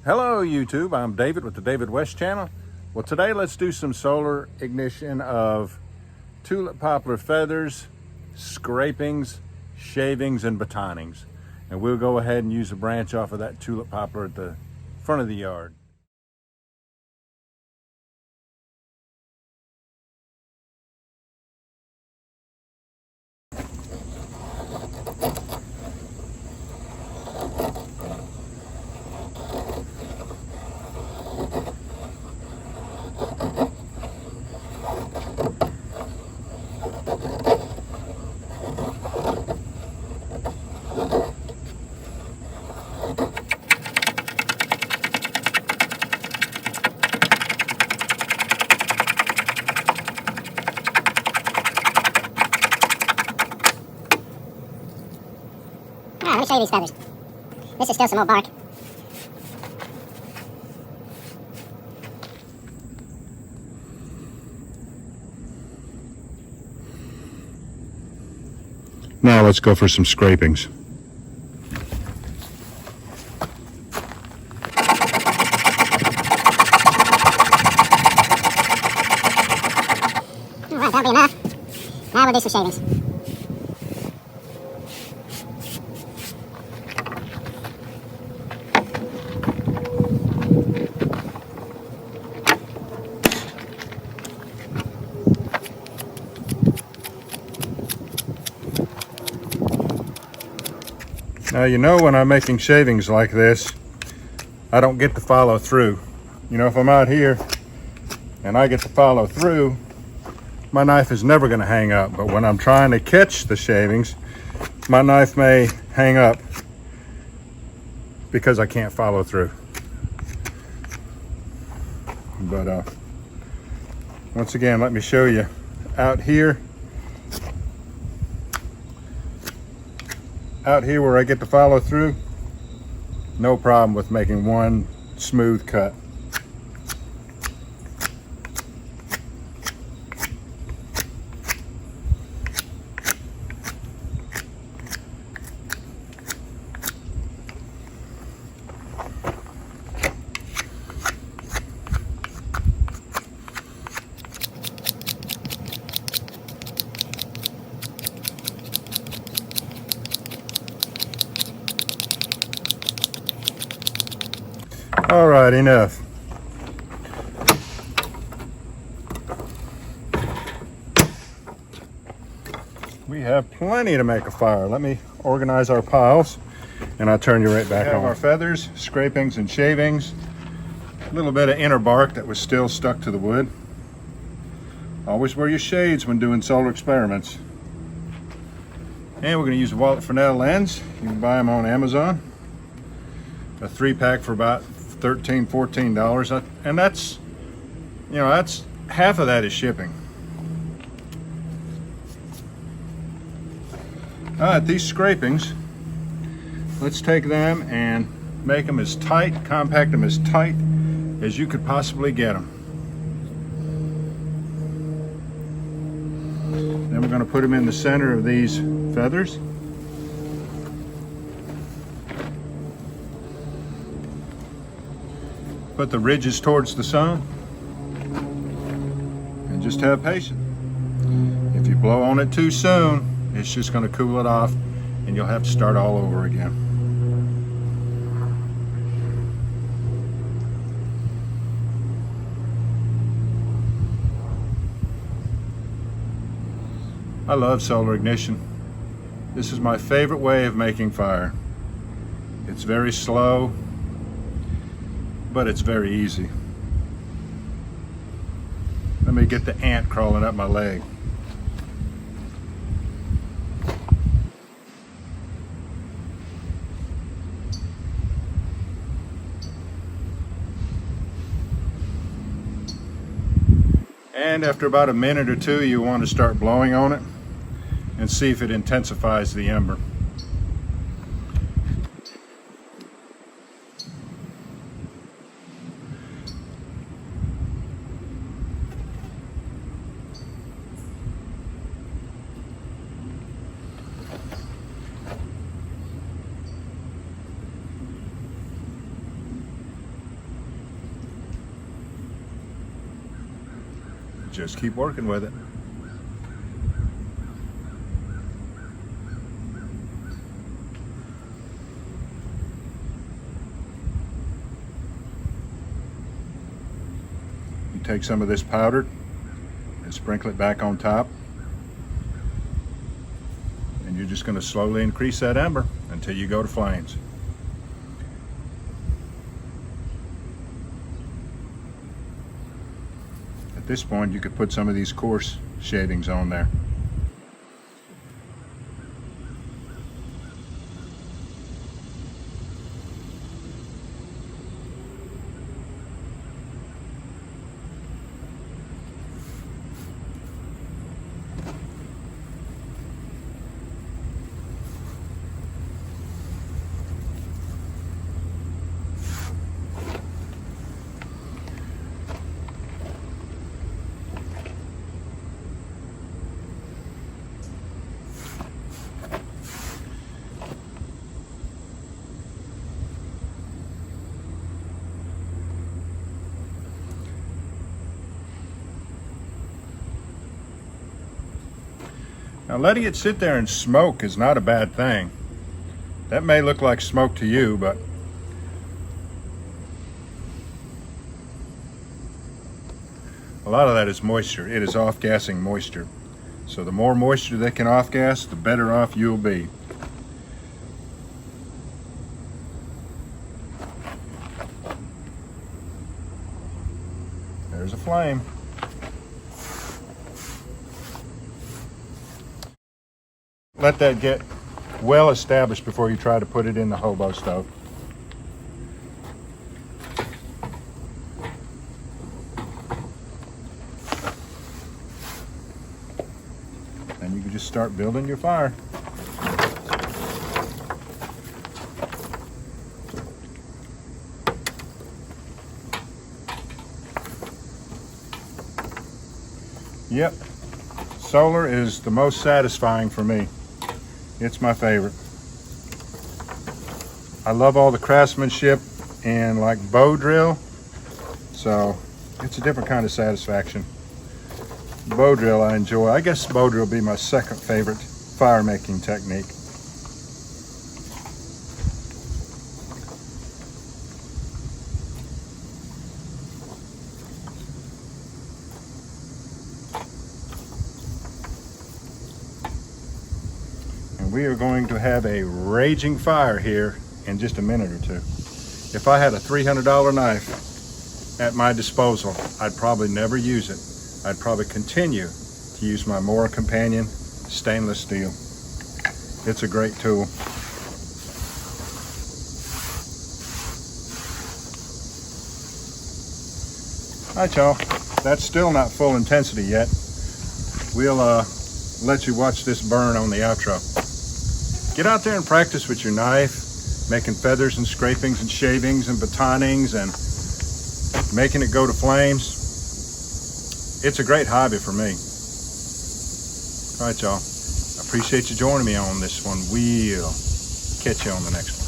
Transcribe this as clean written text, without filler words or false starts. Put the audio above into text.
Hello YouTube, I'm David with the David West channel. Well, today let's do some solar ignition of tulip poplar feathers, scrapings, shavings, and batonings. And we'll go ahead and use a branch off of that tulip poplar at the front of the yard. Let me show you these feathers. This is still some old bark. Now let's go for some scrapings. Alright, that'll be enough. Now we'll do some shavings. Now, you know, when I'm making shavings like this, I don't get to follow through. You know, if I'm out here and I get to follow through, my knife is never going to hang up. But when I'm trying to catch the shavings, my knife may hang up because I can't follow through. But once again, let me show you out here. Out here where I get to follow through, no problem with making one smooth cut. All right, enough. We have plenty to make a fire. Let me organize our piles and I'll turn you right back on. We have our feathers, scrapings, and shavings. A little bit of inner bark that was still stuck to the wood. Always wear your shades when doing solar experiments. And we're going to use a Wallet Fresnel lens. You can buy them on Amazon. A 3-pack for about $13–14, and that's, you know, that's half of that is shipping. All right, these scrapings, let's take them and make them as tight, compact them as tight as you could possibly get them. Then we're going to put them in the center of these feathers. Put the ridges towards the sun and just have patience. If you blow on it too soon, it's just going to cool it off and you'll have to start all over again. I love solar ignition. This is my favorite way of making fire. It's very slow, but it's very easy. Let me get the ant crawling up my leg. And after about a minute or two, you want to start blowing on it and see if it intensifies the ember. just keep working with it. You take some of this powdered and sprinkle it back on top. And you're just going to slowly increase that ember until you go to flames. At this point, you could put some of these coarse shavings on there. Now, letting it sit there and smoke is not a bad thing. That may look like smoke to you, but a lot of that is moisture. It is off-gassing moisture. So the more moisture they can off-gas, the better off you'll be. There's a flame. Let that get well established before you try to put it in the hobo stove. And you can just start building your fire. Yep, solar is the most satisfying for me. It's my favorite. I love all the craftsmanship and like bow drill, so it's a different kind of satisfaction. Bow drill I enjoy. I guess bow drill will be my second favorite fire making technique. We are going to have a raging fire here in just a minute or two. If I had a $300 knife at my disposal, I'd probably never use it. I'd probably continue to use my Mora Companion stainless steel. It's a great tool. All right, y'all. That's still not full intensity yet. We'll let you watch this burn on the outro. Get out there and practice with your knife, making feathers and scrapings and shavings and batonings and making it go to flames. It's a great hobby for me. All right, y'all. I appreciate you joining me on this one. We'll catch you on the next one.